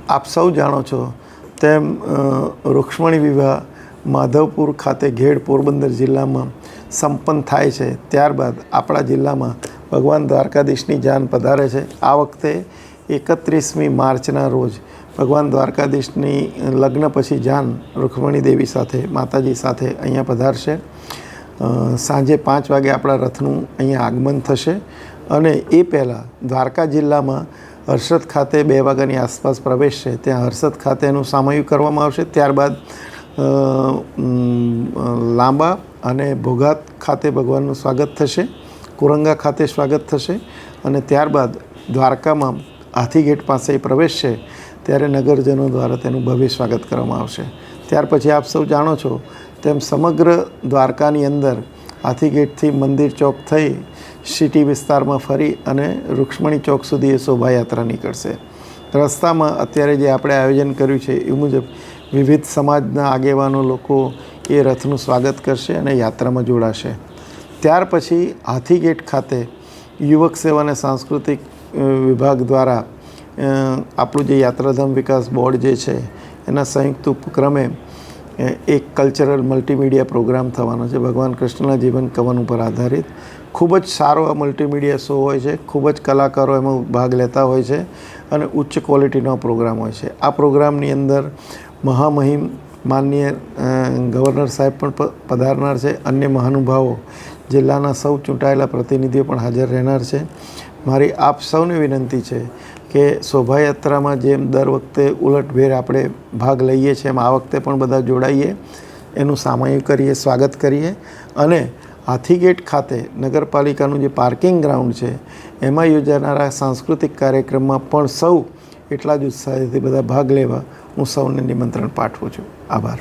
આપ સૌ જાણો છો તેમ રૂક્ષ્મણી વિવાહ માધવપુર ખાતે ઘેડ પોરબંદર જિલ્લામાં સંપન્ન થાય છે. ત્યારબાદ આપણા જિલ્લામાં ભગવાન દ્વારકાધીશની જાન પધારે છે. આ વખતે 31મી માર્ચના રોજ ભગવાન દ્વારકાધીશની લગ્ન પછી જાન રૂક્ષ્મણી દેવી સાથે માતાજી સાથે અહીંયા પધારશે. સાંજે 5 વાગે આપણા રથનું અહીંયા આગમન થશે અને એ પહેલાં દ્વારકા જિલ્લામાં હર્ષદ ખાતે 2 વાગ્યાની આસપાસ પ્રવેશશે. ત્યાં હર્ષદ ખાતે એનું સામયું કરવામાં આવશે. ત્યારબાદ લાંબા અને ભોગાત ખાતે ભગવાનનું સ્વાગત થશે. કુરંગા ખાતે સ્વાગત થશે અને ત્યારબાદ દ્વારકામાં હાથીગેટ પાસે પ્રવેશશે ત્યારે નગરજનો દ્વારા તેનું ભવ્ય સ્વાગત કરવામાં આવશે. ત્યાર પછી આપ સૌ જાણો છો તેમ સમગ્ર દ્વારકાની અંદર હાથીગેટથી મંદિર ચોક થઈ સિટી વિસ્તારમાં ફરી અને રૂક્ષ્મણી ચોક સુધી એ શોભાયાત્રા નીકળશે. રસ્તામાં અત્યારે જે આપણે આયોજન કર્યું છે એ મુજબ વિવિધ સમાજના આગેવાનો લોકો એ રથનું સ્વાગત કરશે અને યાત્રામાં જોડાશે. ત્યાર પછી હાથીગેટ ખાતે યુવક સેવા અને સાંસ્કૃતિક વિભાગ દ્વારા આપણું જે યાત્રાધામ વિકાસ બોર્ડ જે છે એના સંયુક્ત ઉપક્રમે એક કલ્ચરલ મલ્ટીમીડિયા પ્રોગ્રામ થવાનો છે ભગવાન કૃષ્ણના જીવન કવન ઉપર આધારિત. ખૂબ જ સારો આ મલ્ટીમીડિયા શો હોય છે. ખૂબ જ કલાકારો એમાં ભાગ લેતા હોય છે અને ઉચ્ચ ક્વોલિટીનો પ્રોગ્રામ હોય છે. આ પ્રોગ્રામની અંદર મહામહિમ માનનીય ગવર્નર સાહેબ પણ પધારનાર છે. અન્ય મહાનુભાવો જિલ્લાના સૌ ચૂંટાયેલા પ્રતિનિધિઓ પણ હાજર રહેનાર છે. મારી આપ સૌને વિનંતી છે કે શોભાયાત્રામાં જેમ દર વખતે ઉલટભેર આપણે ભાગ લઈએ છીએ એમ આ વખતે પણ બધા જોડાઈએ, એનું સામયું કરીએ, સ્વાગત કરીએ અને હાથીગેટ ખાતે નગરપાલિકાનું જે પાર્કિંગ ગ્રાઉન્ડ છે એમાં યોજાનારા સાંસ્કૃતિક કાર્યક્રમમાં પણ સૌ એટલા જ ઉત્સાહથી બધા ભાગ લેવા હું સૌને નિમંત્રણ પાઠવું છું. આભાર.